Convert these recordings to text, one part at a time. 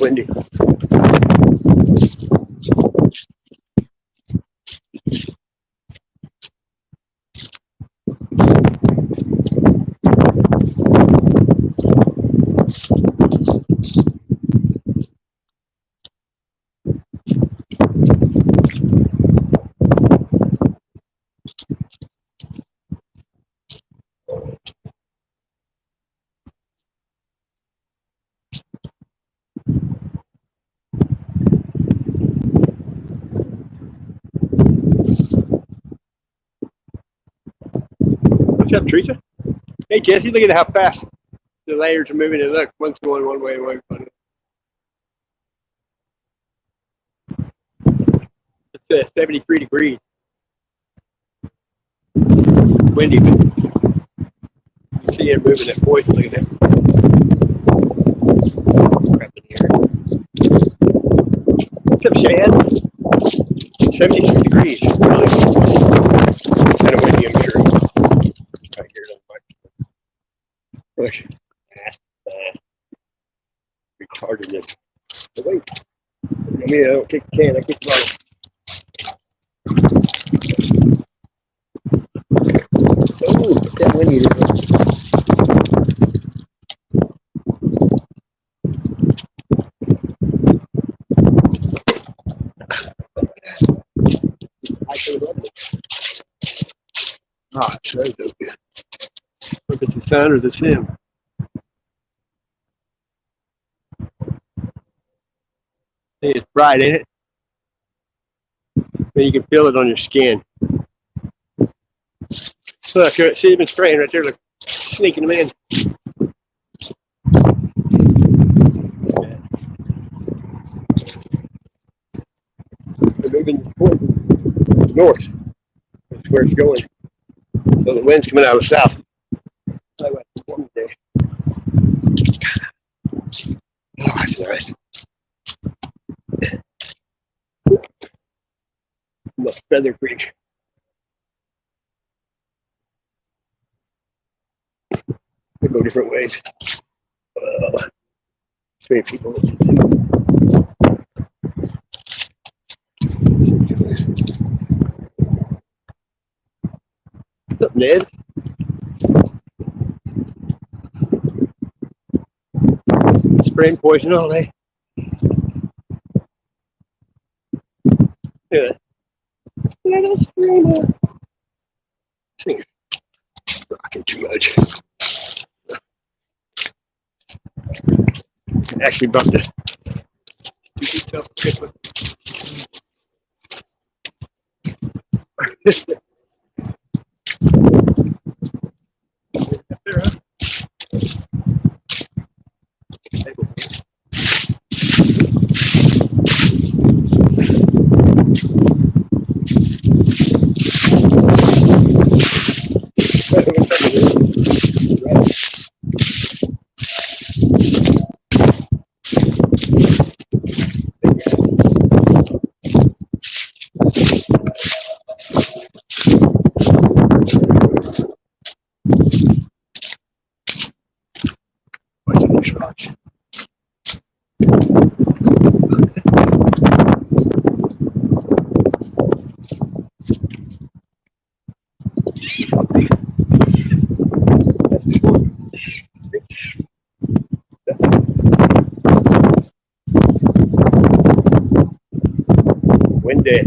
windy. What's up, Teresa? Hey, Jesse, look at how fast the layers are moving. And look, one's going one way, one's going. It's 73 degrees. Windy. You see it moving at poison. Look at that. Crap in here. What's up, Shad? 73 degrees. Really? Kind of windy, I'm sure. Right here on the mic. Look. Retardedness. But wait. I mean, I don't kick the can, I kick the bottle. Oh, that windy it is. Ah, it snows so good. Look at the sun or the sim. Hey, it's bright, ain't it? And you can feel it on your skin. Look, see, it's been spraying right there. Look, sneaking them in. They're moving towards north. That's where it's going. So the wind's coming out of the south. Oh, that's nice. The Feather Creek. They go different ways. Too many people. What's up, Ned? Spraying poison all day. Yeah. Little streamer. Rocking too much. Actually, about to do yourself a Christmas. Windy.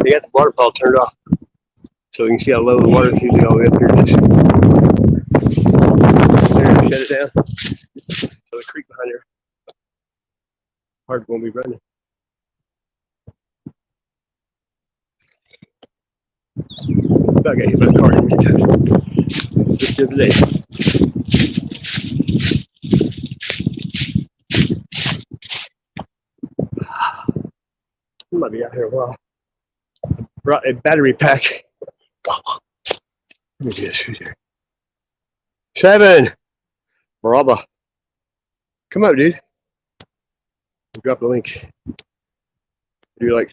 They got the water ball turned off, so you can see how low the water is usually all the way up here. There, shut it down. So the creek behind there, hard won't be running. I got hit by a car many times. Just the other day. I might be out here a while. Brought a battery pack. Let me do this. Who's here? 7. Bravo. Come up, dude. I'll drop the link. I do like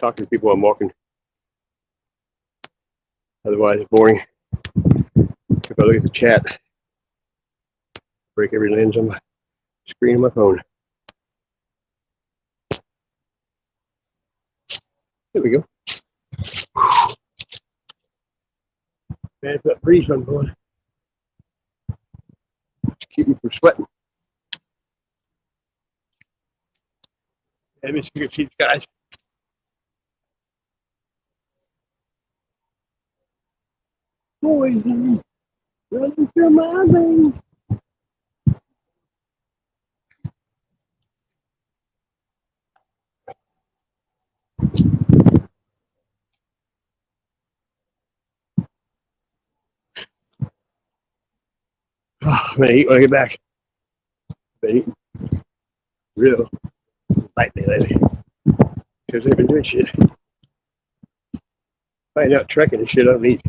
talking to people while I'm walking. Otherwise, it's boring. If I look at the chat, break every lens on my screen of my phone. There we go. Man, if that breeze I'm going, keep me from sweating. Let me see the guys. Poison running through my veins. Oh, I'm gonna eat when I get back. Been eating real lightly lately because they've been doing shit. If I ain't out trekking and shit, I don't eat.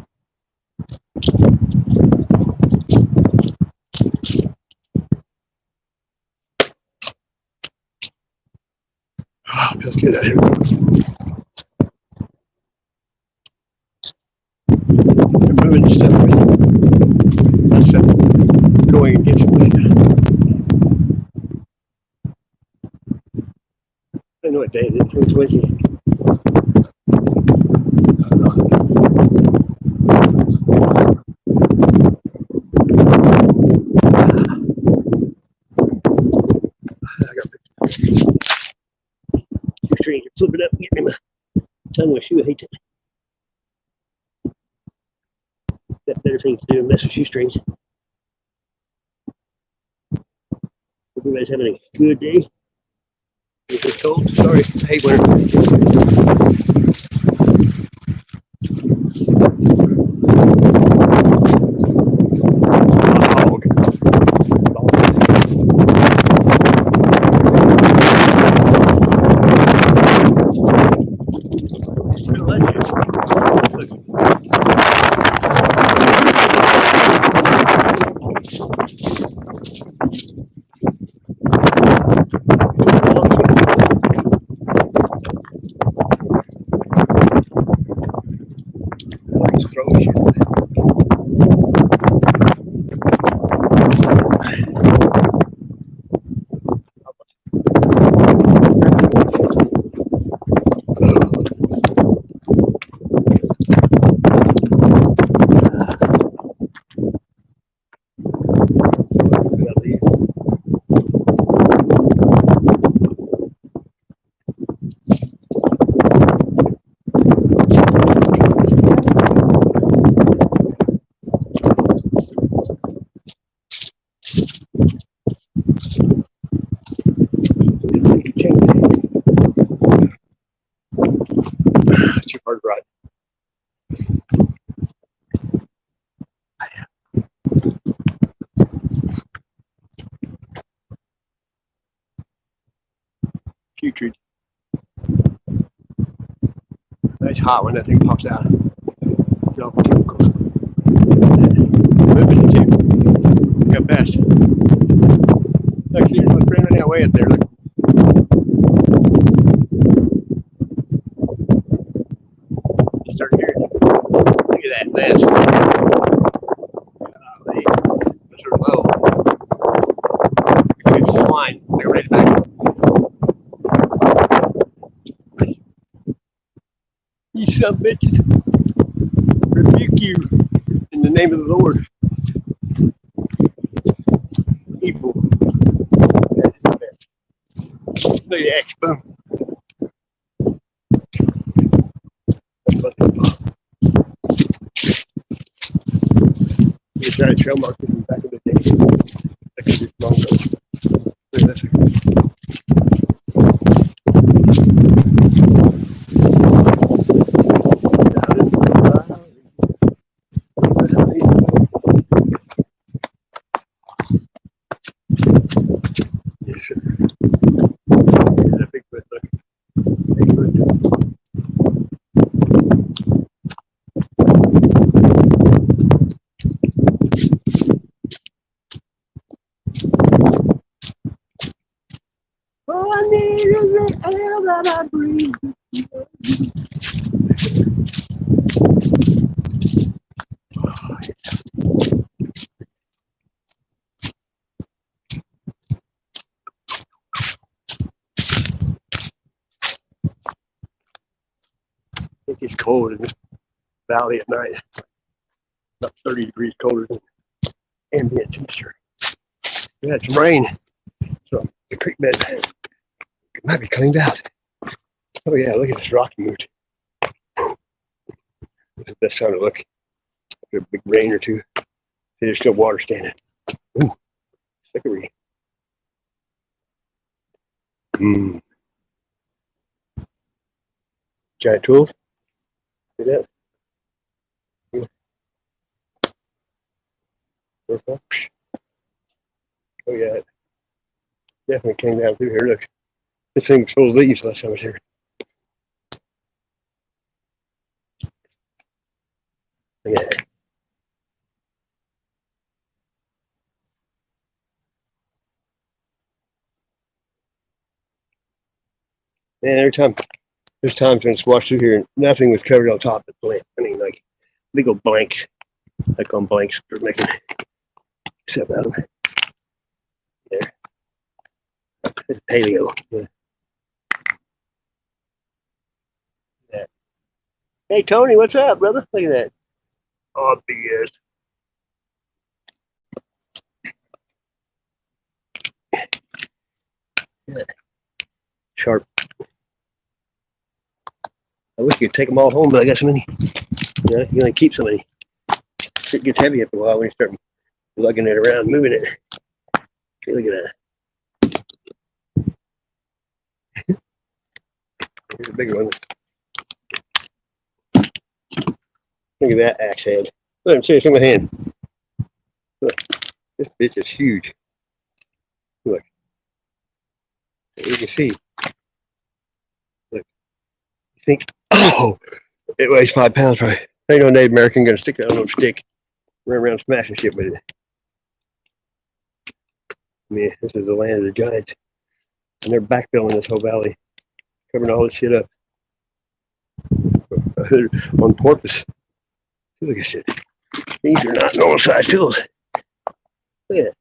Oh, feels good out here. I'm moving stuff. That's going and get some wind. I don't know what day it is. It's windy. I got shoestrings. Flip it up and get me my tongue with shoe. I hate that. Got better things to do than mess with shoestrings. Hope everybody's having a good day. It's cold. Sorry. I hate winter. Too hard to ride. Putrid. Nice hot when that thing pops out. No chemicals. Moving too. Got fast. Actually, there's my friend running away up there. Look. Start hearing. Look at that fast. Golly. Those are low. It's swine. They're ready to back. You son of bitches. Rebuke you in the name of the Lord. Evil. That is the best. Look at the X boom. You try to trail markers in the back of the day. That could be long ago. Look at this. All I need is the air that I breathe. It gets cold in this valley at night. About 30 degrees colder than ambient temperature. We had some rain, so the creek bed might be cleaned out. Oh yeah, look at this rocky moot. This is the best time to look. After a big rain or two, there's still water standing. Ooh, slippery. Giant tools. See that? Oh yeah, it definitely came down through here. Look, this thing was full of leaves last time I was here. Look at that. And every time, there's times when it's washed through here and nothing was covered on top of the plant. I mean, like big old blanks, like on blanks for making stuff out of it. There. It's paleo. Yeah. Hey, Tony, what's up, brother? Look at that. Obvious. Yeah. Sharp. I wish you could take them all home, but I got so many. You know, you only keep so many. It gets heavy after a while when you start lugging it around, moving it. Okay, look at that. Here's a bigger one. Look at that axe head. Look, see, it's in my hand. Look, this bitch is huge. Look. You can see. Look. You think, oh, it weighs 5 pounds, right? Ain't no Native American gonna stick that on no stick, run around smashing shit with it. I mean, this is the land of the giants. And they're backfilling this whole valley, covering all this shit up on purpose. Look at shit. These are not normal sized tools. Look at that.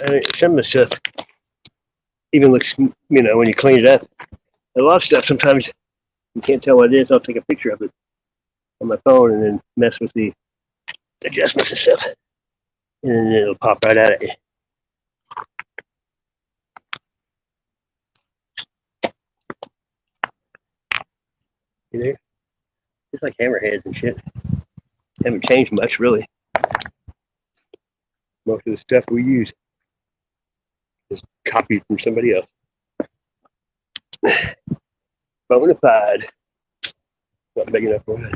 I mean, some of the stuff even looks, you know, when you clean it up. A lot of stuff sometimes you can't tell what it is. I'll take a picture of it on my phone and then mess with the adjustments and stuff, and then it'll pop right out at you. You there? It's like hammerheads and shit. Haven't changed much, really. Most of the stuff we use is copied from somebody else. Bonafide. Not big enough for it.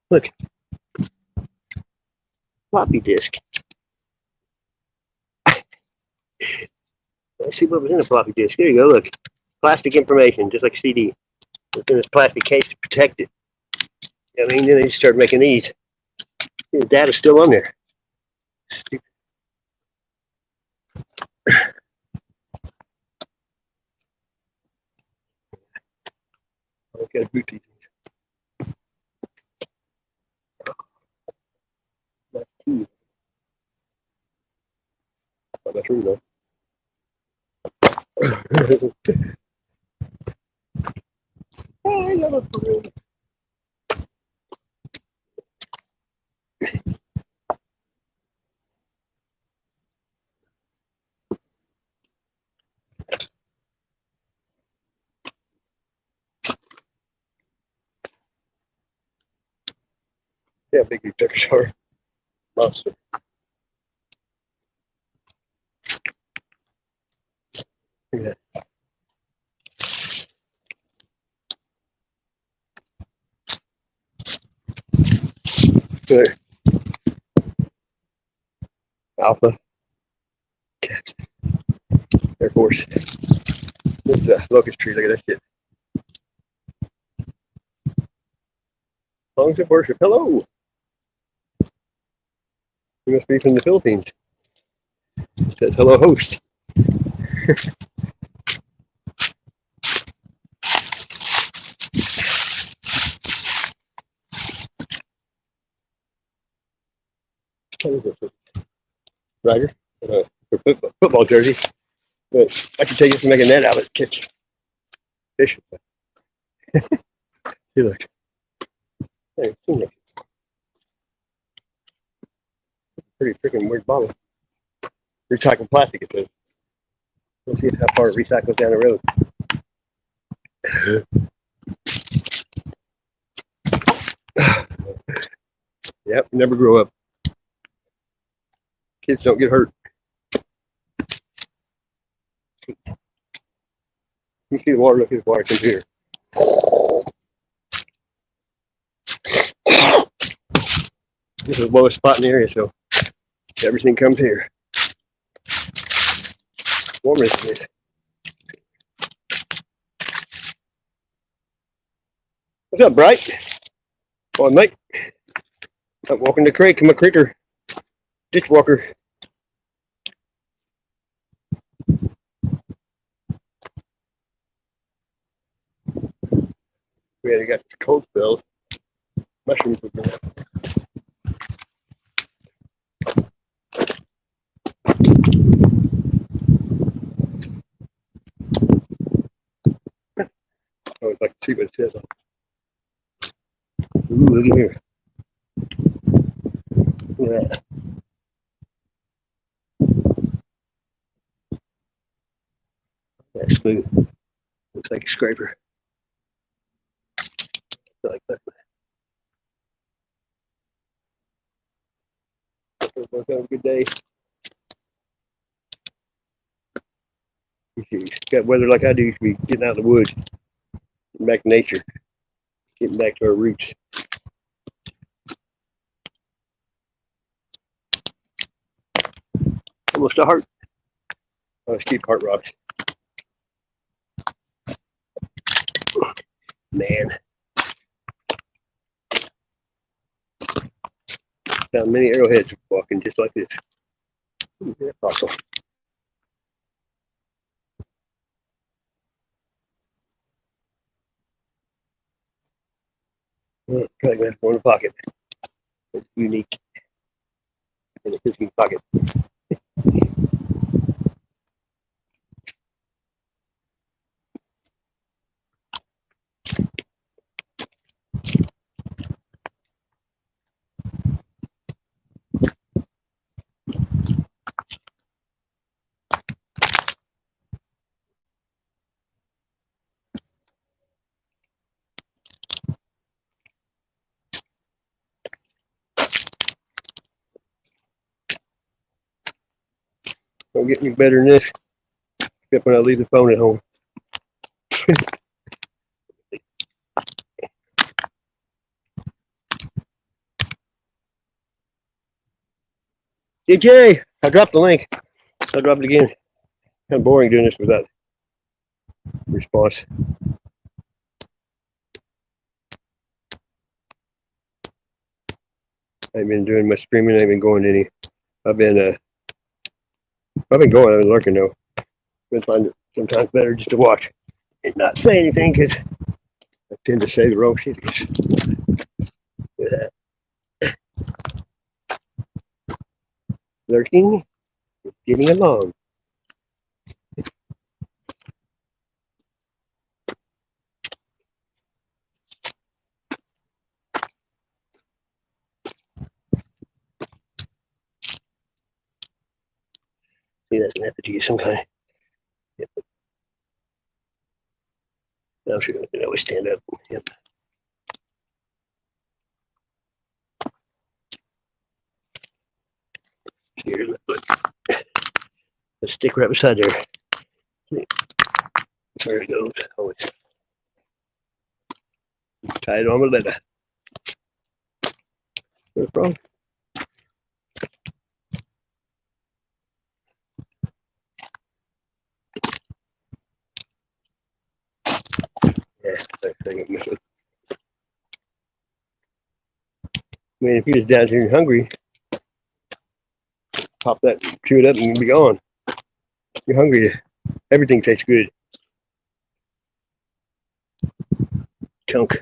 Look. Floppy disk. Let's see what was in a floppy disk. There you go, look. Plastic information, just like a CD. It's in this plastic case to protect it. I mean, then they start making these. The data's still on there. I've got to boot these. That's two. Oh, that's true, though. I love a friend. Yeah, big these turkeys are. Monster. Look at that. There. Alpha. Caps. Air Force. This is a locust tree. Look at that shit. Songs of worship. Hello. He must be from the Philippines. It says hello host. What is this? Ryder? For football jersey. But I could take it to make a net out of it, catch fish. See, look. Hey, pretty freaking weird bottle. Recycled plastic, it says. Let's see how far it recycles down the road. Yep, never grow up. Kids don't get hurt. You see the water, look at the water comes here. This is the lowest spot in the area, so everything comes here. Warmer than this. What's up, Bright? Boy, mate. I'm walking the creek. I'm a creeker. Ditchwalker. We had got cold spells. Mushrooms were going up. I would like to see what it says. Ooh, look at here. Look at that. That's smooth. Looks like a scraper. Like that. Everyone's having a good day. If you got weather like I do, you should be getting out of the woods, getting back to nature, getting back to our roots. Almost a heart. Oh, let's keep heart rocks. Man. Found many arrowheads walking just like this. That's awesome. Probably gonna have one in the pocket. It's unique in the fishing pocket. Don't get any better than this, except when I leave the phone at home. DJ, I dropped the link. I'll drop it again. Kind of boring doing this without response. I ain't been doing much streaming. I ain't been going any. I've been going. I've been lurking though. Been finding it sometimes better just to watch and not say anything because I tend to say the wrong shit. Lurking, getting along. See, that's an effigy of some kind. Yep. Now she can always stand up. Yep. Here's my foot. Let's stick right beside there. There it goes. Always. Tie it on my leather. What's wrong? Yeah, that thing. I mean, if he was down here hungry, Pop that, chew it up, and be gone. You're hungry. Everything tastes good. Chunk.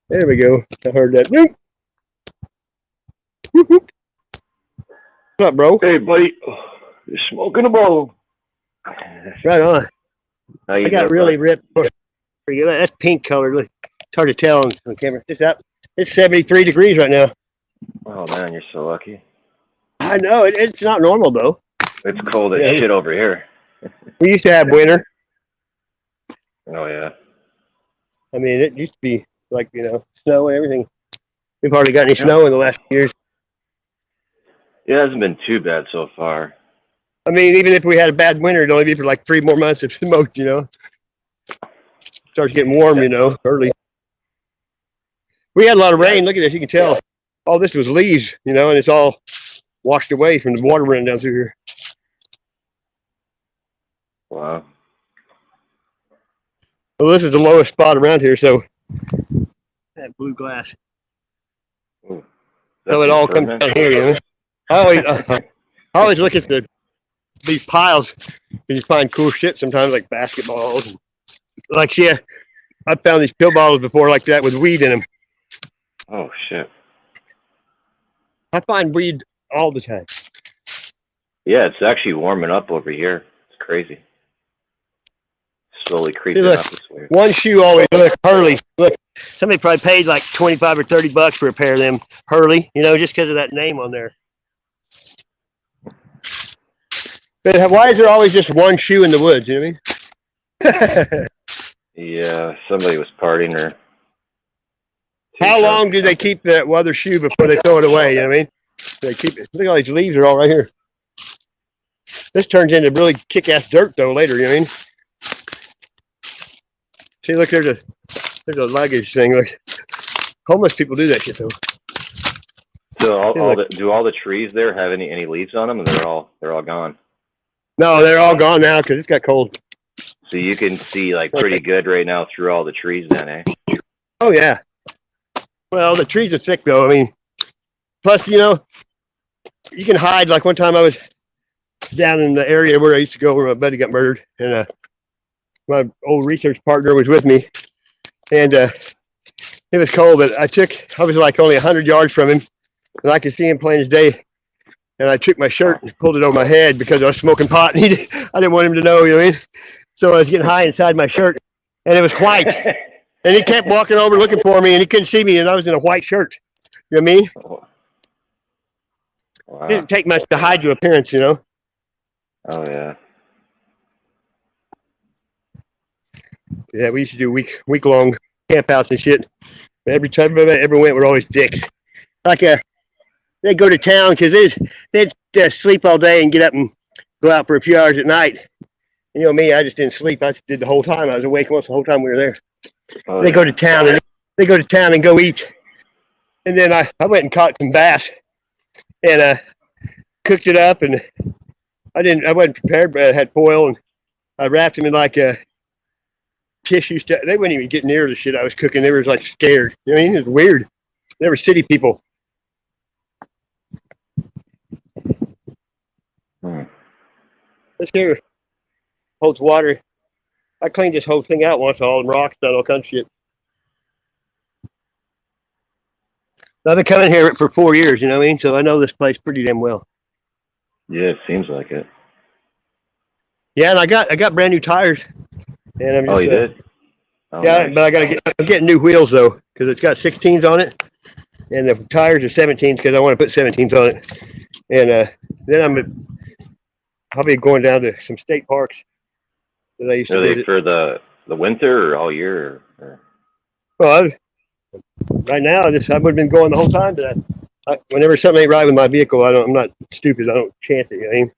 There we go. I heard that. Whoop. Whoop, whoop. What's up, bro? Hey, buddy. You're smoking a bowl. Right on. How you I got doing, really bud? ripped. That's pink color. Look, it's hard to tell on camera. It's 73 degrees right now. Oh, man, you're so lucky. I know. It's not normal, though. It's cold as shit over here. We used to have winter. Oh, yeah. I mean, it used to be like, snow and everything. We've hardly got any snow in the last years. Yeah, it hasn't been too bad so far. I mean, even if we had a bad winter, it'd only be for like 3 more months of smoke, Starts getting warm, early. We had a lot of rain. Look at this. You can tell all this was leaves, and it's all washed away from the water running down through here. Wow. Well, this is the lowest spot around here, so that blue glass. Ooh, So it all comes down here, I always look at these piles and you find cool shit sometimes, like basketballs. And, I found these pill bottles before like that with weed in them. Oh, shit. I find weed all the time. Yeah, it's actually warming up over here. It's crazy. Slowly creeping up this way. One shoe always, look, Hurley. Look, somebody probably paid like 25 or 30 bucks for a pair of them Hurley, just because of that name on there. But why is there always just one shoe in the woods? You know what I mean? Yeah, somebody was partying or. How long do they keep that other shoe before they throw it away? You know what I mean? They keep it. Look at all these leaves are all right here. This turns into really kick-ass dirt though later. You know what I mean? See, look, there's a luggage thing. Look, homeless people do that shit though. So do all the trees there have any leaves on them, and they're all gone? No, they're all gone now because it's got cold. So you can see like pretty good right now through all the trees then, eh? Oh yeah. Well, the trees are thick though. I mean, plus you can hide. Like one time I was down in the area where I used to go where my buddy got murdered, and my old research partner was with me, and it was cold. But I was like only 100 yards from him, and I could see him plain as day. And I took my shirt and pulled it over my head because I was smoking pot, and I didn't want him to know. You know what I mean? So I was getting high inside my shirt, and it was white. And he kept walking over looking for me, and he couldn't see me, and I was in a white shirt. You know what I mean? Wow. It didn't take much to hide your appearance, Oh, yeah. Yeah, we used to do week-long campouts and shit. Every time I ever went, we're always dicks. Like, they'd go to town because they'd sleep all day and get up and go out for a few hours at night. You know me, I just didn't sleep. I just did the whole time. I was awake almost the whole time we were there. They go to town and go eat. And then I went and caught some bass and cooked it up, and I wasn't prepared, but I had foil, and I wrapped them in like a tissue stuff. They wouldn't even get near the shit I was cooking. They were like scared. You know what I mean? It was weird. They were city people. This here holds water. I cleaned this whole thing out once, all the rocks and all kinds of shit. I've been coming here for 4 years, you know what I mean? So I know this place pretty damn well. Yeah, it seems like it. Yeah, and I got brand new tires. And I'm just, you did? Oh, yeah, nice. but I'm getting new wheels though, because it's got 16s on it, and the tires are 17s because I want to put 17s on it. And then I'll be going down to some state parks that I used to visit. For the winter or all year? Or? Well, right now I've been going the whole time, but whenever something ain't right with my vehicle, I'm not stupid. I don't chance it. You know what I mean?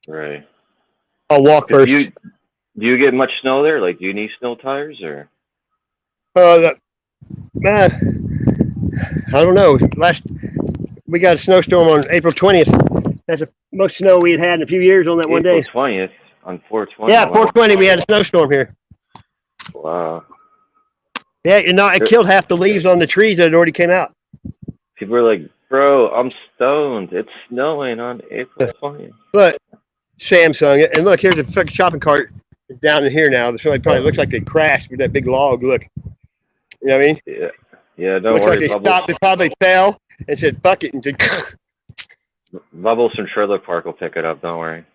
Right. I'll walk first. Do you get much snow there? Like, do you need snow tires or? I don't know. We got a snowstorm on April 20th. That's the most snow we had in a few years on that one day. April 20th on 420. Yeah, 420. We had a snowstorm here. Wow. Yeah, it killed half the leaves on the trees that had already came out. People are like, bro, I'm stoned. It's snowing on April 20th. But Samsung, and look, here's a fucking shopping cart down in here now. This probably looks like they crashed with that big log. Look, you know what I mean? Yeah, yeah. Don't Looks worry, like they Bubbles. stopped. They probably fell and said, "Fuck it," and said, Bubbles from Trailer Park will pick it up. Don't worry.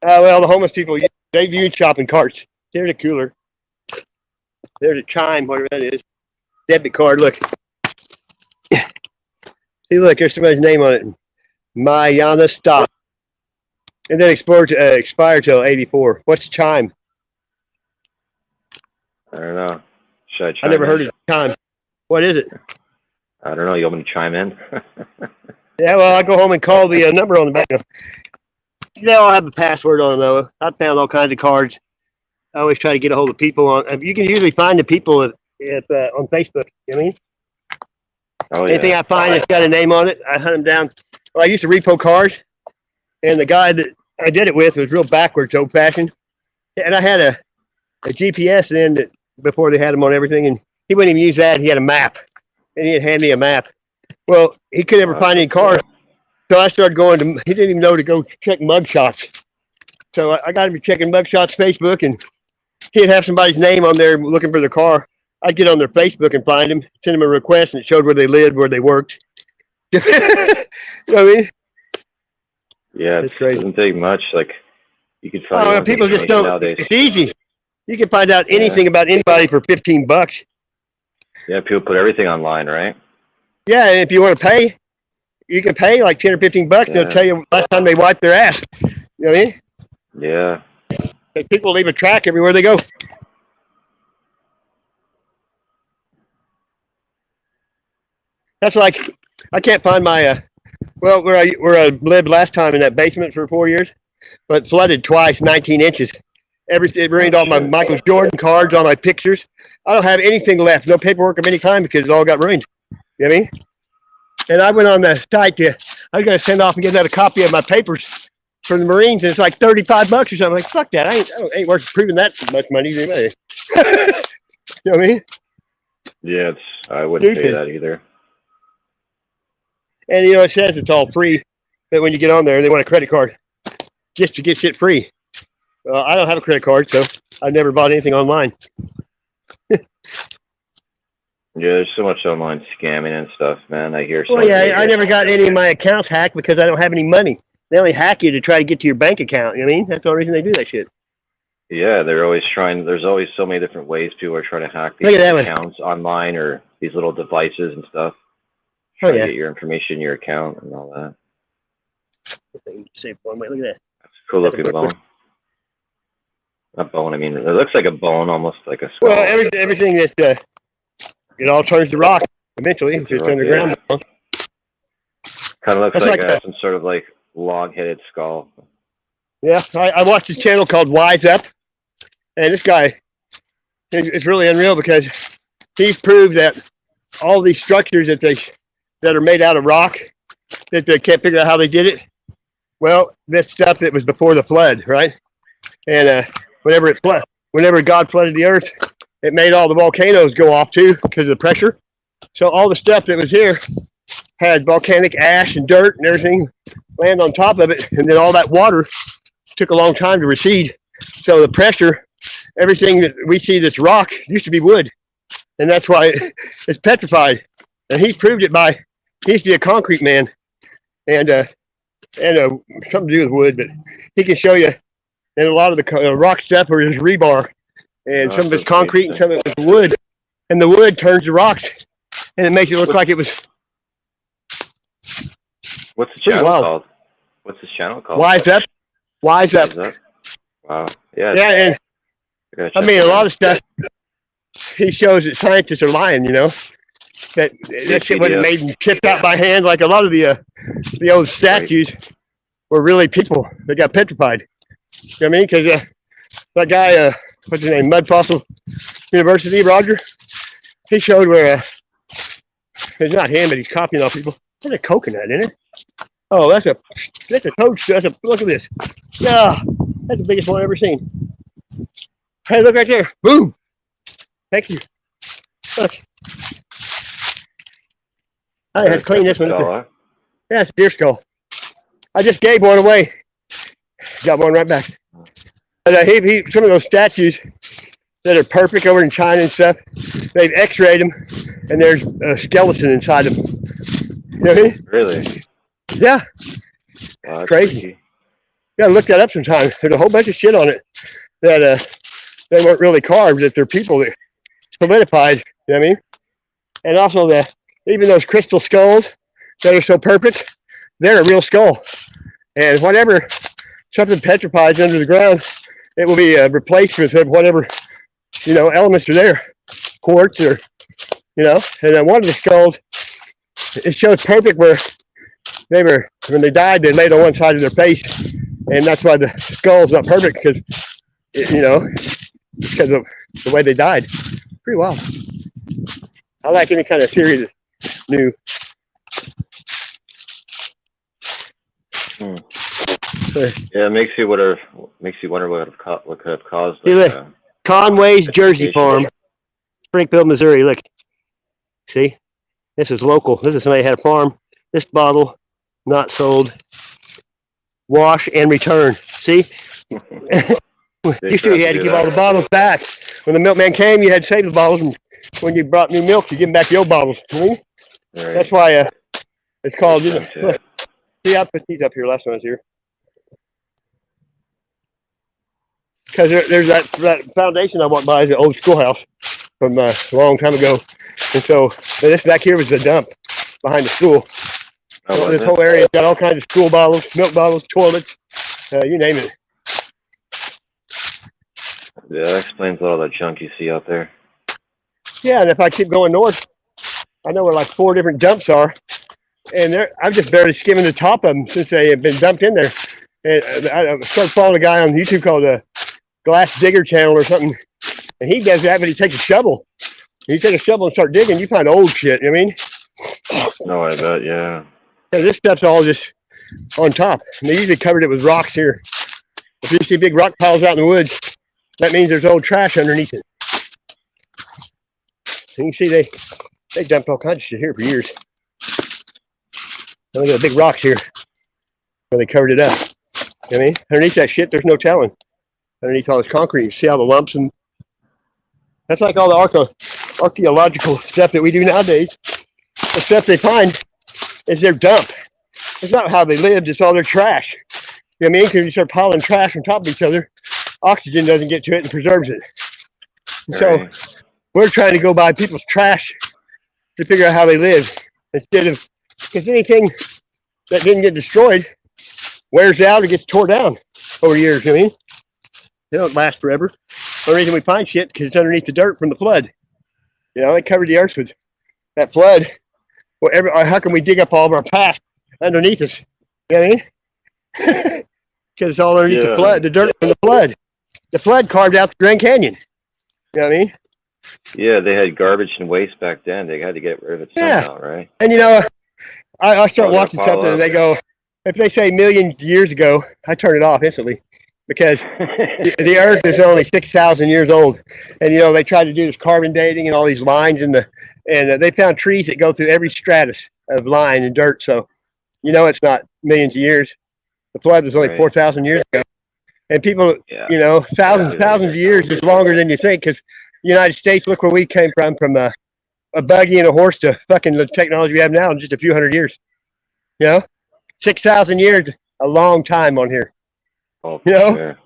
well, the homeless people, they use shopping carts. There's a cooler. There's a chime, whatever that is. Debit card, look. See, look, there's somebody's name on it. Mayana Stop. And then expired till 84. What's the chime? I don't know. Should I chime I never in? heard of the chime. What is it? I don't know. You want me to chime in? Yeah, well, I go home and call the number on the back. They all have a password on them, though. I found all kinds of cards. I always try to get a hold of people on. You can usually find the people on Facebook. You know what I mean? Oh, Anything yeah. I find that's got a name on it, I hunt them down. Well, I used to repo cars, and the guy that I did it with was real backwards, old-fashioned. And I had a GPS then that before they had them on everything, and he wouldn't even use that. He had a map, and he'd hand me a map. Well, he could never find any cars, so I started going to. He didn't even know to go check mugshots. So I got him checking mugshots Facebook, and he'd have somebody's name on there looking for their car. I'd get on their Facebook and find them, send them a request, and it showed where they lived, where they worked. You know what I mean? Yeah, it doesn't take much. Like, you could find well, people just don't. nowadays. It's easy. You can find out anything about anybody for $15. Yeah, people put everything online, right? Yeah, and if you want to pay, you can pay like 10 or $15. Yeah. They'll tell you last time they wiped their ass. You know what I mean? Yeah. And people leave a track everywhere they go. That's like, I can't find my, where I lived last time in that basement for 4 years, but flooded twice, 19 inches. It ruined all my Michael Jordan cards, all my pictures. I don't have anything left, no paperwork of any kind because it all got ruined. You know what I mean? And I went on the site I was going to send off and get another copy of my papers from the Marines, and it's like $35 or something. I'm like, fuck that. I ain't worth proving that much money to anybody. You know what I mean? Yeah, I wouldn't pay that either. And, you know, it says it's all free, but when you get on there, they want a credit card just to get shit free. I don't have a credit card, so I've never bought anything online. Yeah, there's so much online scamming and stuff, man. I hear. Well, yeah, I never got any of my accounts hacked because I don't have any money. They only hack you to try to get to your bank account. You know what I mean? That's the only reason they do that shit. Yeah, they're always trying. There's always so many different ways people are trying to hack these accounts online or these little devices and stuff. Trying to get your information, your account, and all that. Wait, look at that. That's a cool looking bone. Not bone. I mean, it looks like a bone, almost like a skull. Well, everything that it all turns to rock eventually. It's just underground. Yeah. Kind of looks like some sort of like log-headed skull. Yeah, I watched this channel called Wise Up, and this guy, it's really unreal because he's proved that all these structures that are made out of rock, that they can't figure out how they did it. Well, that's stuff that was before the flood, right? And whenever God flooded the earth, it made all the volcanoes go off too because of the pressure. So all the stuff that was here had volcanic ash and dirt and everything land on top of it, and then all that water took a long time to recede. So the pressure, everything that we see that's rock used to be wood, and that's why it's petrified. And he's proved it by, he used to be a concrete man, and something to do with wood, but he can show you. And a lot of the rock stuff are just rebar, and some of it's concrete and some of it's wood, and the wood turns to rocks, and it makes it look like it was. What's the channel called? What's this channel called? Wise Up. Wise Up. Wow. Yeah. Yeah, and I mean a lot of stuff. He shows that scientists are lying. You know, that shit wasn't made and chipped out by hand like a lot of the old statues were really people that got petrified. You know what I mean? Because that guy, what's his name, Mud Fossil University, Roger, he showed where it's not him, but he's copying off people. That's a coconut, isn't it? Oh, that's a toadstool. Look at this. Yeah, that's the biggest one I've ever seen. Hey, look right there. Boom. Thank you. Look. I had to clean this one. Huh? Yeah, it's a deer skull. I just gave one away. Got one right back. But some of those statues that are perfect over in China and stuff, they've x-rayed them, and there's a skeleton inside them. You know what I mean? Really? Yeah. Wow, that's crazy. Freaky. You gotta look that up sometime. There's a whole bunch of shit on it that they weren't really carved, that they're people that solidified, you know what I mean? And also even those crystal skulls that are so perfect, they're a real skull. And whatever something petrifies under the ground, it will be replaced with whatever, elements are there. Quartz or, and then one of the skulls, it shows perfect where when they died, they laid on one side of their face. And that's why the skull's not perfect, because, because of the way they died. Pretty wild. I like any kind of theory that's new. Yeah, it makes you wonder what could have caused. Conway's Jersey Farm, Springfield, Missouri. Look, see, this is local. This is somebody had a farm. This bottle, not sold. Wash and return. See, used to you had to give all the bottles back. When the milkman came, you had to save the bottles, and when you brought new milk, you give him back the old bottles. Right. That's why it's called. Look, see, I put these up here last time I was here. Because there's that foundation I walked by, is an old schoolhouse from a long time ago. And so this back here was the dump behind the school. So this whole area got all kinds of school bottles, milk bottles, toilets, you name it. Yeah, that explains all that junk you see out there. Yeah, and if I keep going north, I know where like 4 different dumps are. And I'm just barely skimming the top of them since they have been dumped in there. And I started following a guy on YouTube called Glass Digger Channel or something, and he does that, but he takes a shovel. You take a shovel and start digging, you find old shit. You know what I mean? No, I bet, yeah. And this stuff's all just on top. And they usually covered it with rocks here. If you see big rock piles out in the woods, that means there's old trash underneath it. And you can see they dumped all kinds of shit here for years. And look at the big rocks here where they covered it up. You know what I mean? Underneath that shit, there's no telling. Underneath all this concrete, you see all the lumps, and that's like all the archaeological stuff that we do nowadays. The stuff they find is their dump. It's not how they lived, it's all their trash. You know what I mean? Because you start piling trash on top of each other, oxygen doesn't get to it and preserves it. Right. So we're trying to go by people's trash to figure out how they live, instead of, because anything that didn't get destroyed wears out or gets tore down over years, you know what I mean? They don't last forever. The reason we find shit because it's underneath the dirt from the flood. They covered the earth with that flood. Well, how can we dig up all of our past underneath us? You know what I mean? Because it's all underneath the flood, the dirt from the flood. The flood carved out the Grand Canyon. You know what I mean? Yeah, they had garbage and waste back then. They had to get rid of it somehow, right? And I start watching something and they go, if they say million years ago, I turn it off instantly. Because the earth is only 6,000 years old. And, they tried to do this carbon dating and all these lines and they found trees that go through every stratus of line and dirt. So, it's not millions of years. The flood was only 4,000 years ago. And people, thousands of years is longer than you think, because the United States, look where we came from a buggy and a horse to fucking the technology we have now in just a few hundred years. 6,000 years, a long time on here. Oh, sure.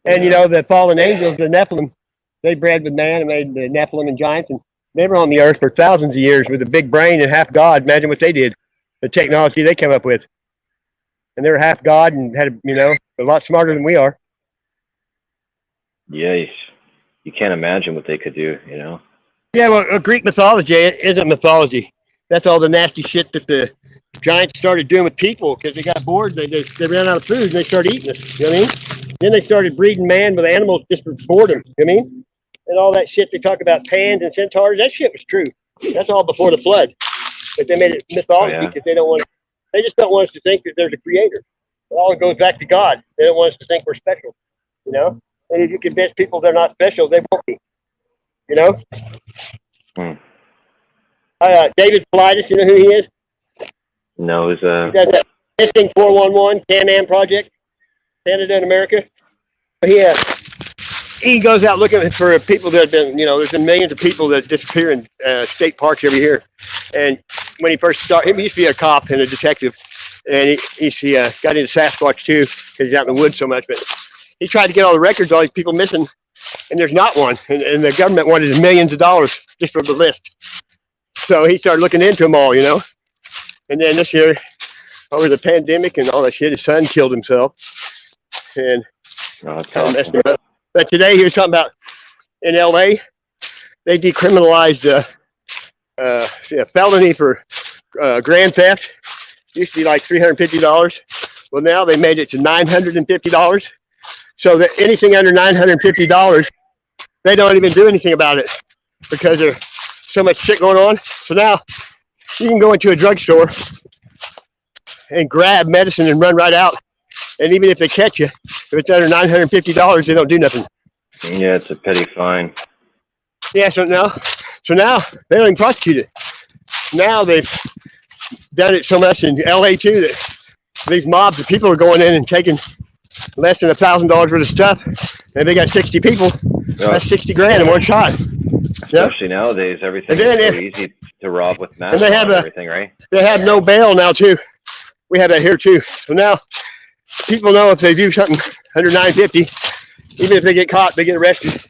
And the fallen angels, the Nephilim, they bred with man and made the Nephilim and giants, and they were on the earth for thousands of years with a big brain and half God. Imagine what they did, the technology they came up with. And they were half God and had, a lot smarter than we are. Yeah, you can't imagine what they could do, Yeah, well, Greek mythology isn't mythology. That's all the nasty shit that the giants started doing with people because they got bored. They ran out of food and they started eating us. You know what I mean? Then they started breeding man with animals just for boredom. You know what I mean? And all that shit they talk about, pans and centaurs, that shit was true. That's all before the flood. But they made it mythology because they just don't want us to think that there's a creator. It all goes back to God. They don't want us to think we're special. And if you convince people they're not special, they won't be. You know? Hmm. David Politis, you know who he is? No, He does that Testing 411 Can-Am project, Canada and America. He goes out looking for people that have been, there's been millions of people that disappear in state parks every year. And when he first started, he used to be a cop and a detective. And he got into Sasquatch too, because he's out in the woods so much. But he tried to get all the records, all these people missing, and there's not one. And the government wanted millions of dollars just for the list. So he started looking into them all, And then this year, over the pandemic and all that shit, his son killed himself. And messed him up. But today he was talking about in LA, they decriminalized a felony for grand theft. Used to be like $350. Well, now they made it to $950. So that anything under $950, they don't even do anything about it because there's so much shit going on. So now you can go into a drugstore and grab medicine and run right out. And even if they catch you, if it's under $950, they don't do nothing. Yeah, it's a petty fine. Yeah, so now they don't even prosecute it. Now they've done it so much in LA too that these mobs of people are going in and taking less than $1,000 worth of stuff, and they got 60 people. That's 60 grand in one shot. Especially nowadays, everything is so easy to rob with masks and everything, right? They have no bail now too. We have that here too. So now people know if they do something under $950, even if they get caught, they get arrested.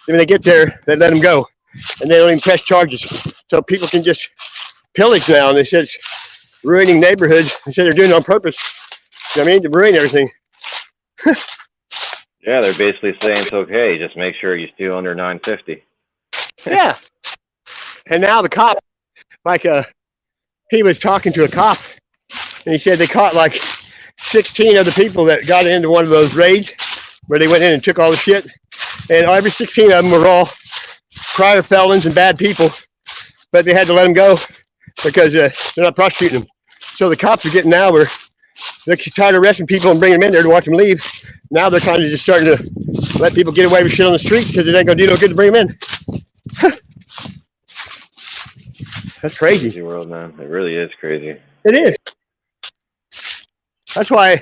When they get there, they let them go, and they don't even press charges. So people can just pillage now, and they said it's ruining neighborhoods. They said they're doing it on purpose. You know what I mean, to ruin everything. Yeah, they're basically saying it's okay. Just make sure you steal under $950. Yeah. And now the cop, he was talking to a cop, and he said they caught like 16 of the people that got into one of those raids where they went in and took all the shit. And every 16 of them were all prior felons and bad people, but they had to let them go because they're not prosecuting them. So the cops are getting now where they're tired of arresting people and bringing them in there to watch them leave. Now they're kind of just starting to let people get away with shit on the streets because it ain't going to do no good to bring them in. That's crazy. Crazy world, man. It really is crazy. It is. That's why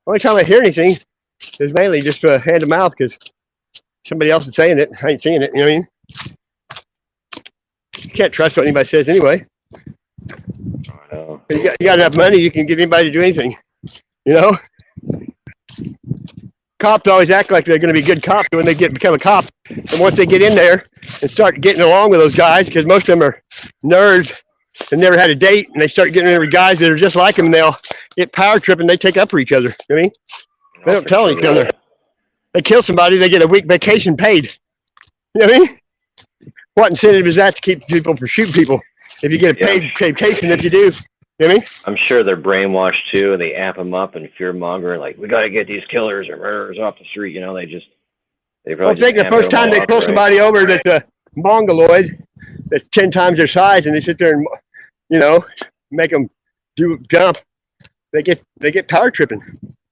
only time I hear anything is mainly just hand to mouth because somebody else is saying it. I ain't seeing it. You know what I mean? You can't trust what anybody says anyway. I know. You got enough money, you can get anybody to do anything. You know? Cops always act like they're going to be good cops when they become a cop. And once they get in there and start getting along with those guys, because most of them are nerds and never had a date, and they start getting in with guys that are just like them, and they'll get power tripping, they take up for each other. You know what I mean? They don't tell each other. They kill somebody, they get a week vacation paid. You know what I mean? What incentive is that to keep people from shooting people? If you get a paid vacation, if you do. You know what I mean? I'm sure they're brainwashed too, and they amp them up and fear monger, like, we got to get these killers or murderers off the street. You know, they probably. I think the first time they pull somebody over that's a mongoloid that's 10 times their size, and they sit there and, make them jump, they get power tripping.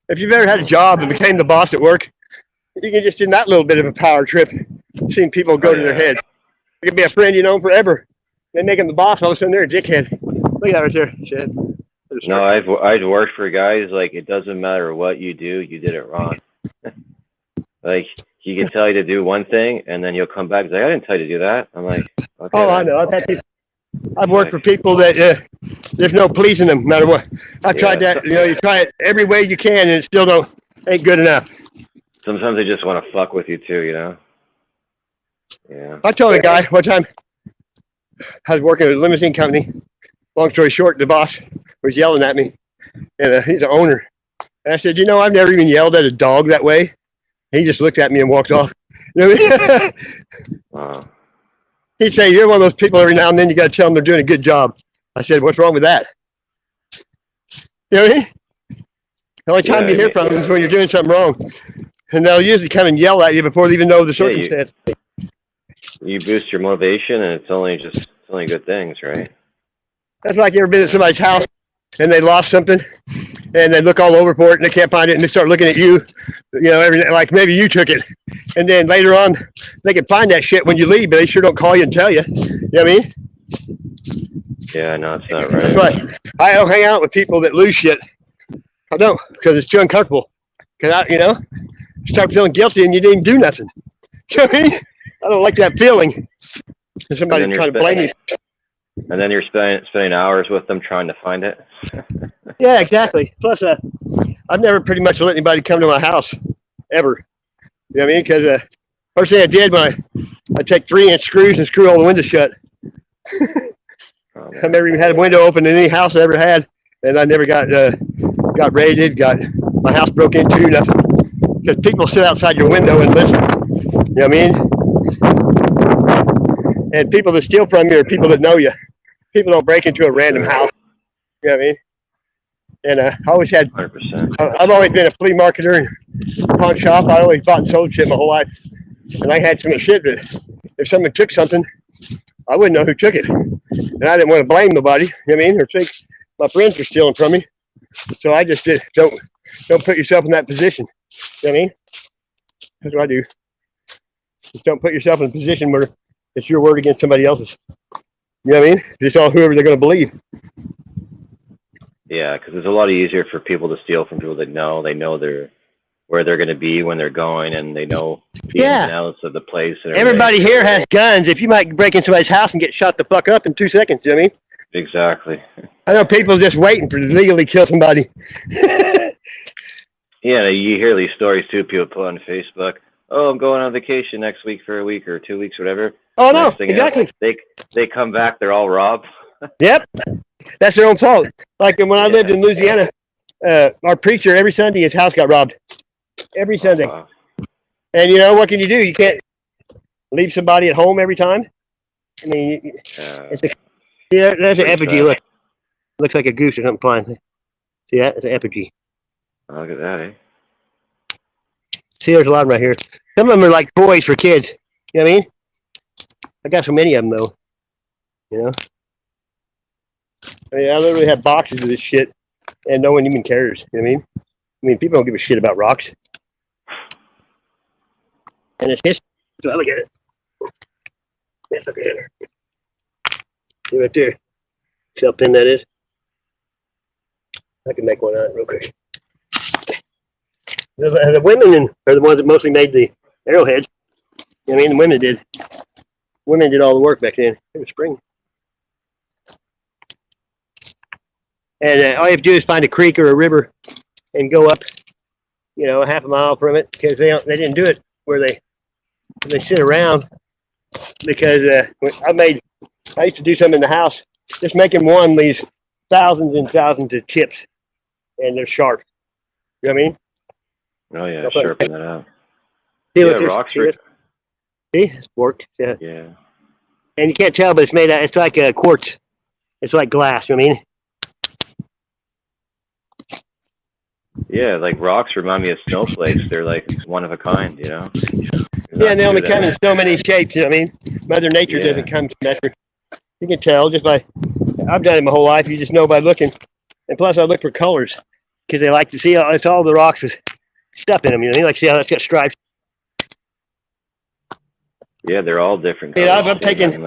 If you've ever had a job and became the boss at work, you can just in that little bit of a power trip, seeing people go to their head. It could be a friend you know forever. They make them the boss, all of a sudden they're a dickhead. Look at that right there. Shit. No, I've worked for guys, like, it doesn't matter what you do, you did it wrong. Like, he can tell you to do one thing, and then you'll come back and say, I didn't tell you to do that. I'm like, okay. Oh, I know. I've worked for people that there's no pleasing them no matter what. I've tried that. You try it every way you can, and it still ain't good enough. Sometimes they just want to fuck with you too, Yeah. I told a guy one time, I was working at a limousine company. Long story short, the boss was yelling at me, and he's the owner. And I said, I've never even yelled at a dog that way. He just looked at me and walked off. You know what I mean? Wow. He'd say, you're one of those people every now and then you got to tell them they're doing a good job. I said, what's wrong with that? You know what I mean? The only time you hear from them is when you're doing something wrong. And they'll usually come and yell at you before they even know the circumstance. You boost your motivation, and it's only good things, right? That's like you ever been at somebody's house and they lost something, and they look all over for it and they can't find it, and they start looking at you, everything like maybe you took it, and then later on they can find that shit when you leave, but they sure don't call you and tell you. You know what I mean? Yeah, no, it's not right. That's why I don't hang out with people that lose shit. I don't, because it's too uncomfortable. Because you start feeling guilty and you didn't do nothing. You know what I mean? I don't like that feeling. Somebody trying to blame me. And then you're spending hours with them trying to find it. Yeah, exactly. Plus, I've never pretty much let anybody come to my house, ever. You know what I mean? Because first thing I did when I take 3-inch screws and screw all the windows shut. I never even had a window open in any house I ever had, and I never got raided, got my house broke into, nothing. Because people sit outside your window and listen. You know what I mean? And people that steal from you are people that know you. People don't break into a random house. You know what I mean? And I always had, 100%. I've always been a flea marketer and pawn shop. I always bought and sold shit my whole life. And I had some shit that if someone took something, I wouldn't know who took it. And I didn't want to blame nobody, you know what I mean? Or think my friends were stealing from me. So I just did, don't put yourself in that position. You know what I mean? That's what I do. Just don't put yourself in a position where it's your word against somebody else's. You know what I mean? Just all whoever they're going to believe. Yeah, because it's a lot easier for people to steal from people that they know where they're going to be when they're going, and they know the ins and outs of the place. And everybody here has guns. If you might break into somebody's house and get shot the fuck up in 2 seconds, you know what I mean? Exactly. I know people just waiting to legally kill somebody. Yeah, you hear these stories too. People put on Facebook, "Oh, I'm going on vacation next week for a week or 2 weeks, whatever." Oh no, exactly. They come back, they're all robbed. Yep, that's their own fault. Like when I lived in Louisiana, our preacher every Sunday his house got robbed. Every Sunday. Wow. And what can you do? You can't leave somebody at home every time. I mean, there's an effigy. Look, looks like a goose or something flying. See that? It's an effigy. Look at that, eh? See, there's a lot right here. Some of them are like toys for kids. You know what I mean? I got so many of them though. I mean, I literally have boxes of this shit, and no one even cares. You know what I mean? People don't give a shit about rocks. And it's history. So look at it. Let's look at it. See right there. See how thin that is? I can make one out real quick. The women are the ones that mostly made the arrowheads. You know what I mean? The women did. Women did all the work back then. It was spring. And all you have to do is find a creek or a river and go up, a half a mile from it, because they didn't do it where they sit around. Because I used to do something in the house. Just making one leaves thousands and thousands of chips, and they're sharp. You know what I mean? Oh yeah, sharpen that out. See, rocks. See, it's worked. Yeah. Yeah. And you can't tell, but it's made out. It's like a quartz. It's like glass. You know what I mean? Yeah, like rocks remind me of snowflakes. They're like one of a kind, Yeah, and they only come in so many shapes. You know what I mean? Mother Nature doesn't come symmetric. You can tell just by. I've done it my whole life. You just know by looking. And plus, I look for colors because they like to see. It's all the rocks with stuff in them. You know, like see how that's got stripes. Yeah, they're all different. I've taken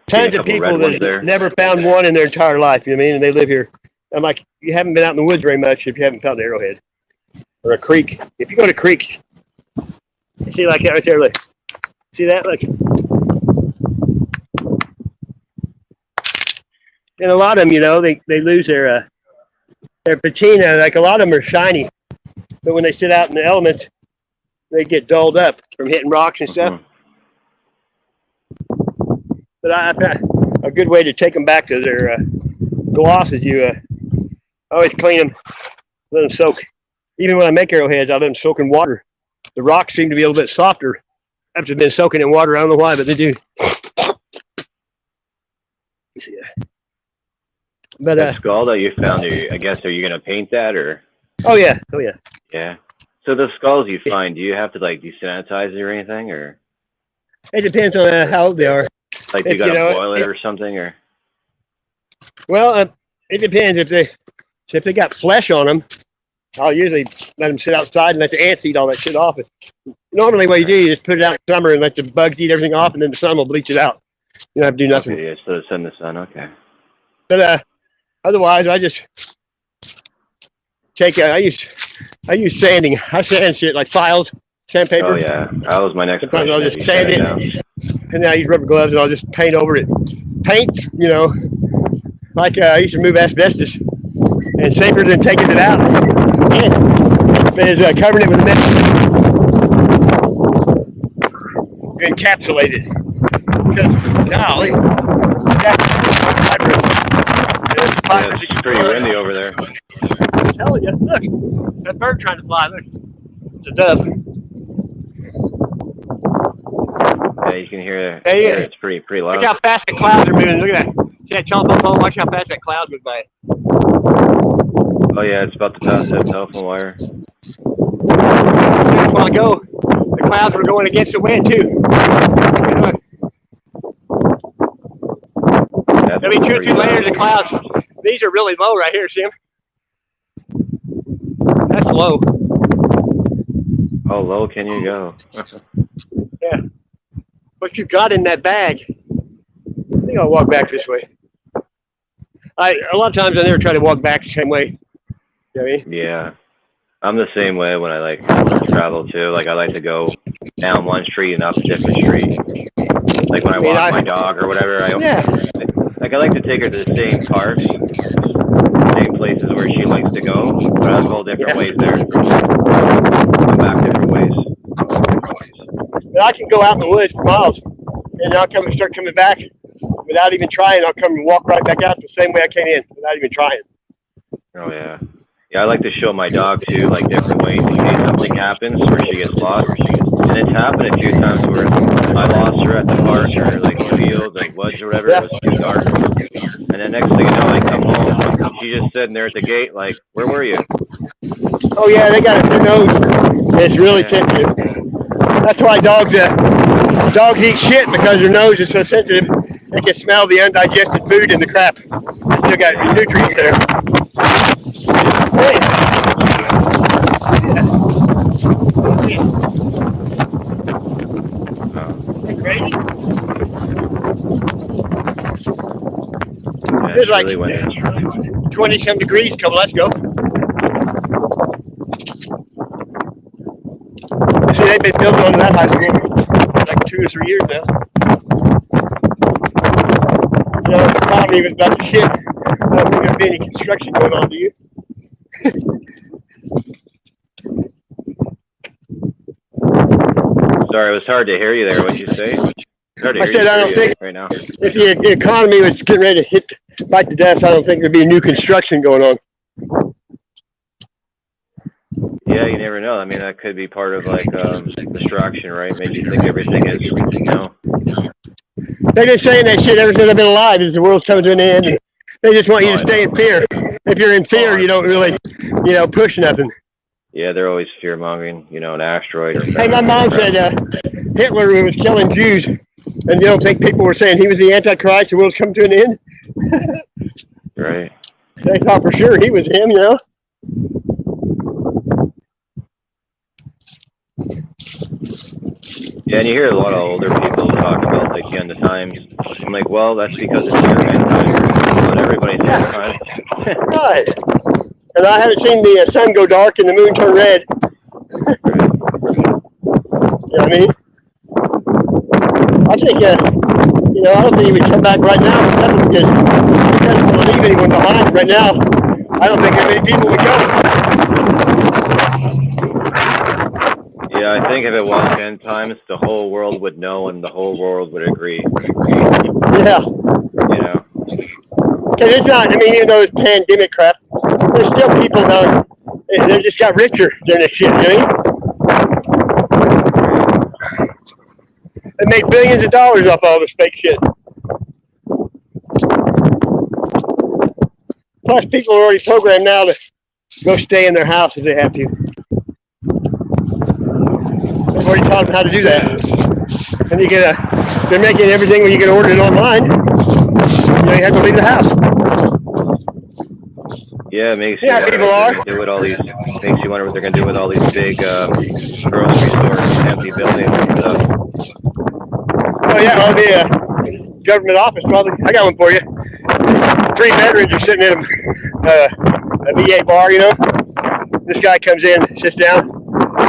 tons of people that never found one in their entire life. You know what I mean? And they live here. I'm like, you haven't been out in the woods very much if you haven't found an arrowhead or a creek. If you go to creeks, you see like that right there. Look, see that? Look. And a lot of them, they lose their patina. Like a lot of them are shiny, but when they sit out in the elements, they get dulled up from hitting rocks and stuff. But I found a good way to take them back to their gloss is you always clean them, let them soak. Even when I make arrowheads, I let them soak in water. The rocks seem to be a little bit softer after they've been soaking in water. I don't know why, but they do. But that skull that you found, I guess, are you gonna paint that or? Oh yeah. Yeah. So the skulls you find, do you have to like desanitize it or anything, or? It depends on how old they are. Like you gotta boil it or something, or? Well, it depends. So if they got flesh on them, I'll usually let them sit outside and let the ants eat all that shit off. Normally what you do, you just put it out in the summer and let the bugs eat everything off, and then the sun will bleach it out. You don't have to do nothing. Okay, yeah, so it's in the sun, okay. But otherwise, I just take, I use sanding. I sand shit like files, sandpaper. Oh yeah, that was my next Sometimes question. I'll just sand it, and then I use rubber gloves and I'll just paint over it. Paint, you know, like I used to remove asbestos, and safer than taking it out is covering it with a net. Encapsulate it. Because, golly, it's pretty windy over there. I'm telling you, look, that bird trying to fly, look, it's a dove. Yeah, you can hear Hey, it's pretty loud. Look how fast the clouds are moving, look at that. See that telephone pole? Watch how fast that cloud moves by. Oh yeah, it's about to pass that telephone wire. A while ago, the clouds were going against the wind too. There'll be 2 or 3 layers of clouds. These are really low right here, see them? That's low. How low can you go? Yeah. What you got in that bag? I think I'll walk back this way. A lot of times I never try to walk back the same way. You know what I mean? Yeah. I'm the same way when I like travel too. Like I like to go down one street and up a different street. Like when I walk my dog or whatever, I like to take her to the same parks, same places where she likes to go, but I'll go different ways there. Come back different ways. But I can go out in the woods for miles, and I'll come and start coming back without even trying. I'll come and walk right back out the same way I came in without even trying. Oh yeah. Yeah, I like to show my dog too, like different ways in case something happens where she gets lost. And it's happened a few times where I lost her at the park or like field, like woods or whatever. It was too dark. And then next thing you know, I come home, she's just sitting there at the gate, like, where were you? Oh yeah, they got a nose. It's really sensitive. That's why dogs eat shit, because their nose is so sensitive. They can smell the undigested food in the crap. They still got nutrients there. Hey. Crazy? Yeah, It was like really 20-some degrees a couple nights ago. See, they've been building on that high school for like 2 or 3 years now. You know, the economy was about to shit. I don't think there'll be any construction going on, do you? Sorry, it was hard to hear you there. What'd you say? I said I don't think right now. If the economy was getting ready to bite the dust, I don't think there'd be new construction going on. Yeah, you never know. I mean, that could be part of like distraction, right? Make you think everything is, you know. They've been saying that shit ever since I've been alive, is the world's coming to an end. And they just want you to stay in fear. If you're in fear, you don't really, push nothing. Yeah, they're always fear-mongering, an asteroid. Or hey, my mom said Hitler was killing Jews. And you don't think people were saying he was the Antichrist, the world's coming to an end? Right. They thought for sure he was him, Yeah, and you hear a lot of older people talk about like the end of times. I'm like, well, that's because it's your end time, not everybody's end time. Right. And I haven't seen the sun go dark and the moon turn red. You know what I mean? I think, I don't think he would come back right now. Nothing because he doesn't want to leave anyone behind right now. I don't think that many people would go. Yeah, I think if it was 10 times, the whole world would know and the whole world would agree. Yeah. Because it's not, even though it's pandemic crap, there's still people that they just got richer during this shit, They made billions of dollars off all this fake shit. Plus, people are already programmed now to go stay in their house if they have to. They've already taught them how to do that. And they're making everything where you can order it online. You have to leave the house. Yeah, it makes you Yeah, wonder people what they're are. gonna do with all these. Makes you wonder what they're gonna do with all these big grocery stores, empty buildings and stuff. Oh yeah, well, the government office probably. I got one for you. 3 veterans are sitting in a VA bar, you know. This guy comes in, sits down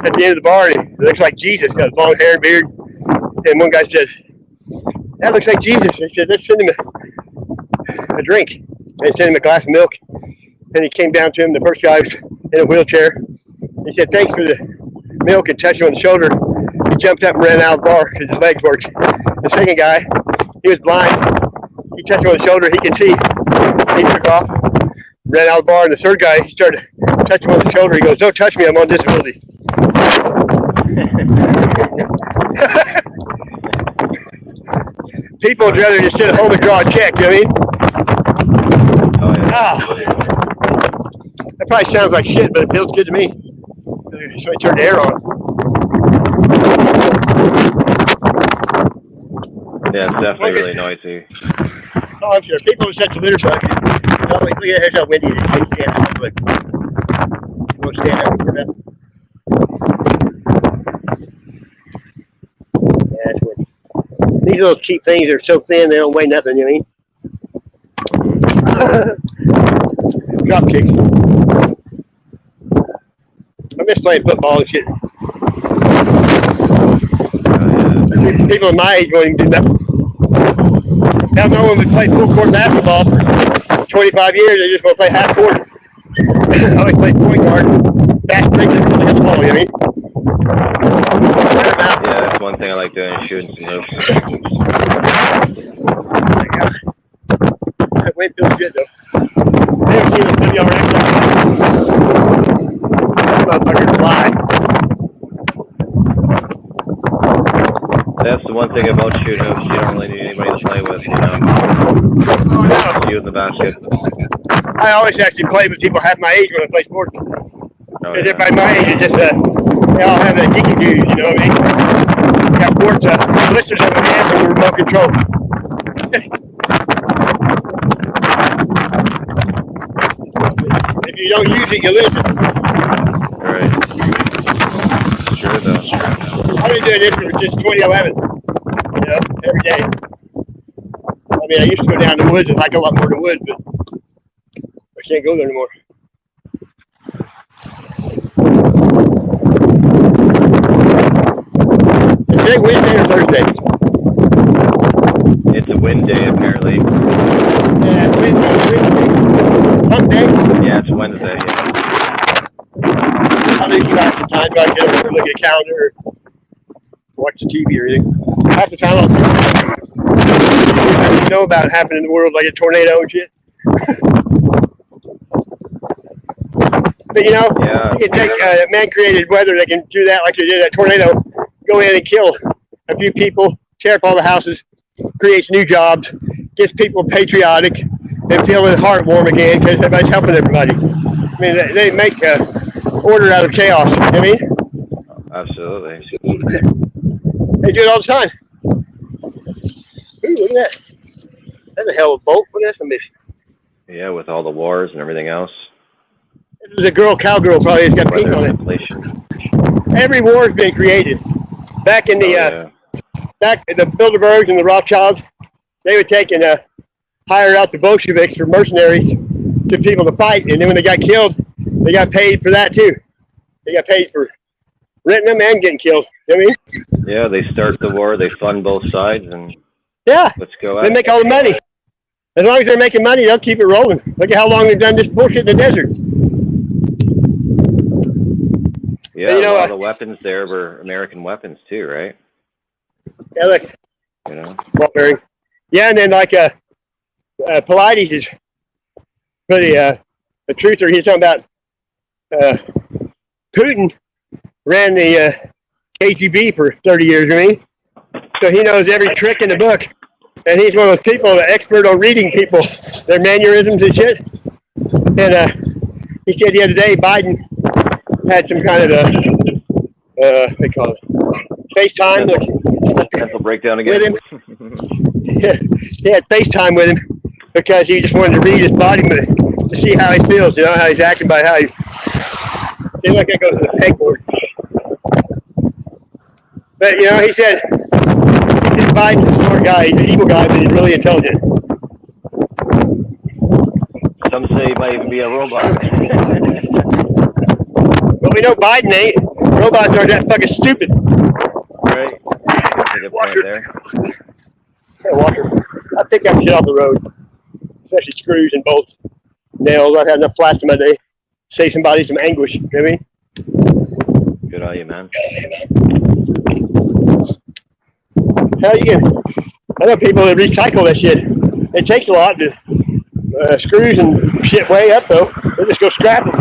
at the end of the bar, and he looks like Jesus, got long hair and beard. And one guy said, "That looks like Jesus." He said, "Let's send him a drink." And sent him a glass of milk. And he came down to him. The first guy was in a wheelchair. He said, "Thanks for the milk," and touched him on the shoulder. He jumped up and ran out of the bar because his legs worked. The second guy, he was blind. He touched him on the shoulder. He could see. He took off, ran out of the bar. And the third guy, he started touching him on the shoulder. He goes, "Don't touch me. I'm on disability." People would rather just sit at home and draw a check, you know what I mean? Oh yeah. That probably sounds like shit, but it feels good to me. So I turned the air on. Yeah, it's definitely really noisy. Oh, I'm sure. People are such a litter truck. Oh, look at here's how windy it is. Can you stand up? Look. You won't stand up for that. Yeah, that's windy. These little cheap things are so thin they don't weigh nothing, you know what I mean? Drop kicks. I miss playing football and shit. People my age won't even do nothing. Now no one would play full court basketball for 25 years. They just want to play half court. I always play point guard, fast break, and really hit the ball, you know what I mean? Yeah, that's one thing I like doing, shooting some hoops. That wind feels good though. I haven't seen a video right now. That motherfucker's fly. That's the one thing about shooting hoops, you don't really need anybody to play with, you know. Oh, no. You in the basket. I always actually play with people half my age when I play sports. Oh, Because yeah. everybody my age is just, they all have that geeky dudes, you know what I mean? Got sports, blisters on their hands and remote control. If you don't use it, you lose it. Right. Sure though. I've been doing this since 2011, you know, every day. I mean, I used to go down to the woods and hike a lot more in the woods, but I can't go there anymore. Is today Wednesday or Thursday? It's a wind day apparently. Yeah, it's Wednesday. Hump day? Yeah, it's Wednesday, yeah. I lose track of time. Do I get up and look at a calendar or watch the TV or anything? Half the time I'll see you know about it happening in the world, like a tornado and shit. But you know, Yeah. you can take man-created weather that can do that, like they did that tornado, go in and kill a few people, tear up all the houses, creates new jobs, gets people patriotic and feeling heartwarm again because everybody's helping everybody. I mean, they make order out of chaos. You know what I mean? Absolutely. They do it all the time. Ooh, look at that. That's a hell of a bolt. Look at that mission. Yeah, with all the wars and everything else. There's a girl, cowgirl, probably has got pink Weather on it. inflation. Every war's been created. Back in the back in the Bilderbergs and the Rothschilds, they would take and hire out the Bolsheviks or mercenaries to people to fight, and then when they got killed, they got paid for that too. They got paid for renting them and getting killed. You know what I mean? Yeah, they start the war, they fund both sides, and Yeah, let's go at they it. make all the money. As long as they're making money, they'll keep it rolling. Look at how long they've done this bullshit in the desert. Yeah, you know, a lot of the weapons there were American weapons too, right? Yeah, look, You know? ball bearing. Yeah, and then like Pilates is pretty a truther. He's talking about Putin ran the KGB for 30 years, you know what I mean? So he knows every trick in the book. And he's one of those people, an expert on reading people, their mannerisms and shit. And he said the other day Biden had some kind of what they call it, FaceTime Mental breakdown again. with him. He had FaceTime with him because he just wanted to read his body to see how he feels, you know, how he's acting by how he seems like that goes to the pegboard. But, you know, he said Biden's a smart guy. He's an evil guy, but he's really intelligent. Some say he might even be a robot. But we know Biden ain't. Robots aren't that fucking stupid. Right. That's a good point there. Hey, Walker, I pick that shit off the road. Especially screws and bolts, nails. I've had enough plastic in my day. Save somebody some anguish. You know what I mean? Good on you, man. How you get? I know people that recycle that shit. It takes a lot to screws and shit way up though. They just go scrap them.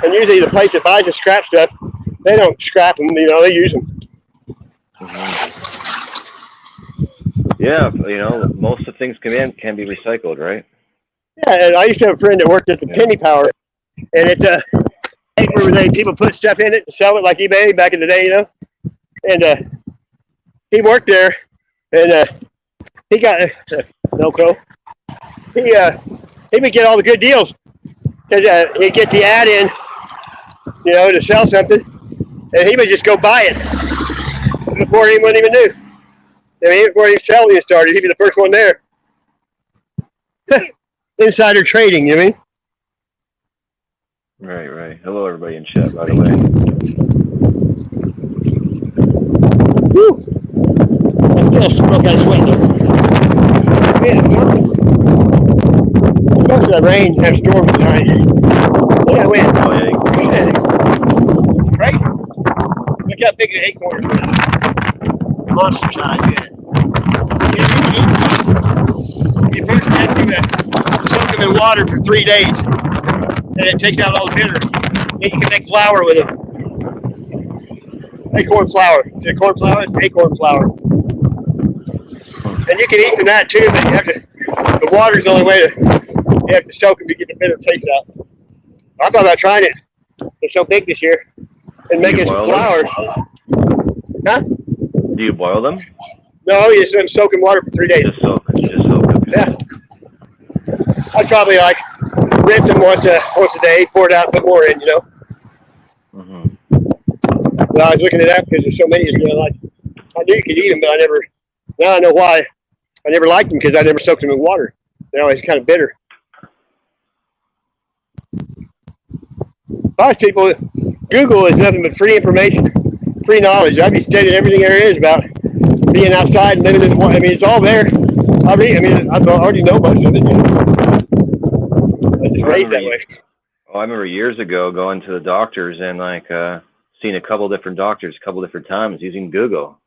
And usually the place that buys the scrap stuff, they don't scrap them. You know, they use them. Mm-hmm. Yeah, you know, most of the things can be recycled, right? Yeah, and I used to have a friend that worked at the Penny Power, and it's a where people put stuff in it to sell it like eBay back in the day, you know. And he worked there, and he got Velcro. He would get all the good deals because he'd get the ad in, you know, to sell something, and he would just go buy it before anyone even knew. I mean, before even selling started, he'd be the first one there. Insider trading, you know what I mean? Right. Hello, everybody in chat, by the way. Woo! I still smoke out of sweat though. Yeah, supposed to rain, have storms tonight. Yeah, wind. Oh, yeah. Right? Look how big the acorn is. Monster size, yeah. You first have to soak them in water for 3 days. And it takes out all the bitter. Then you can make flour with them. Acorn flour. Is it corn flour? It's acorn flour. And you can eat from that too, but you have to, the water's the only way to, you have to soak them to get the bitter taste out. I thought about trying it. They're so big this year. And making some flour. Huh? Do you boil them? No, you just soak in water for 3 days. Just soak them. Yeah. I'd probably like rinse them once a day, pour it out, put more in, you know. Mm-hmm. But I was looking at that because there's so many. You know, like, I knew you could eat them, but now I know why. I never liked them because I never soaked them in water. They're always kind of bitter. A lot of people, Google is nothing but free information, free knowledge. I'd be studying everything there is about being outside and living in the water. I mean, it's all there. I already know most of it. You know? I just raised that way. Oh, I remember years ago going to the doctors and like seeing a couple different doctors a couple different times using Google,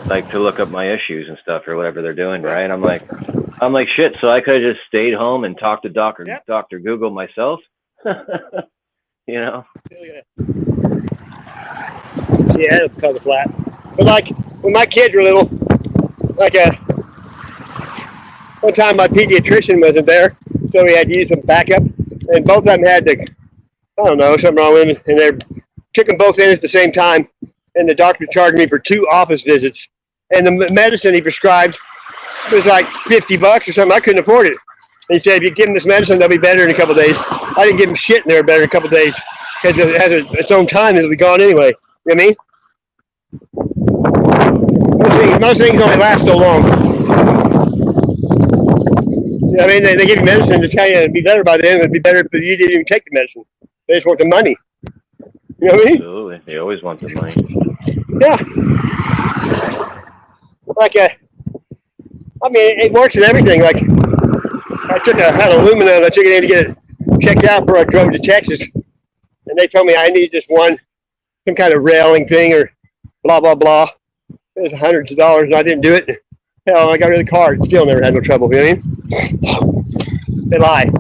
like to look up my issues and stuff or whatever they're doing, right? I'm like shit. So I could have just stayed home and talked to Dr. Google myself, you know? Yeah, it'll cover flat. But like when my kids were little, like one time my pediatrician wasn't there, so we had to use some backup, and both of them had to, I don't know, something wrong with them, and they took them both in at the same time, and the doctor charged me for 2 office visits, and the medicine he prescribed was like $50 or something. I couldn't afford it. And he said, if you give them this medicine, they'll be better in a couple of days. I didn't give them shit, and they were better in a couple of days, because it has its own time, it'll be gone anyway. You know what I mean? Most things only last so long. You know what I mean? They give you medicine to tell you it'd be better by then. It'd be better if you didn't even take the medicine. They just want the money. You know what I mean? Absolutely. They always want the money. Yeah. Like, I mean, it works in everything. Like, I had aluminum and I took it in to get it checked out before I drove to Texas. And they told me I needed just some kind of railing thing or blah, blah, blah. It was hundreds of dollars and I didn't do it. Hell, I got rid of the car and still never had no trouble. You know what I mean? They lie.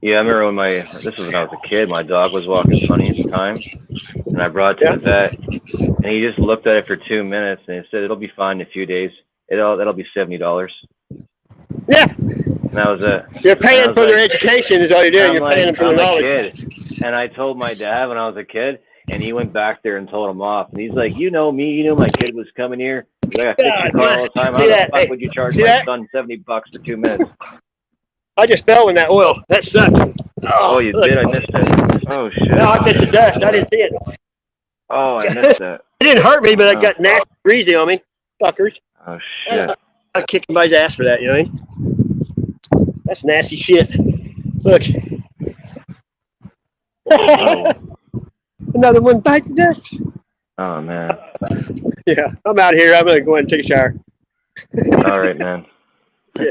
Yeah, I remember this was when I was a kid, my dog was walking funny at the time, and I brought it to the vet, and he just looked at it for 2 minutes, and he said, it'll be fine in a few days. That'll be $70. Yeah. And that was it. You're paying for their education is all you're doing. You're paying them for their knowledge. And I told my dad when I was a kid, and he went back there and told him off. And he's like, you know me, you know my kid was coming here. He's like, I fix your car all the time. How the fuck would you charge my son $70 for 2 minutes? I just fell in that oil. That sucks. Oh, you did? I missed it. Oh, shit. No, I catch the dust. I didn't see it. Oh, I missed that. It didn't hurt me, but it got nasty greasy on me. Fuckers. Oh, shit. I'd kick somebody's ass for that, you know what I mean? That's nasty shit. Look. Oh. Another one bite the dust. Oh, man. Yeah, I'm out here. I'm going to go ahead and take a shower. All right, man. Yeah.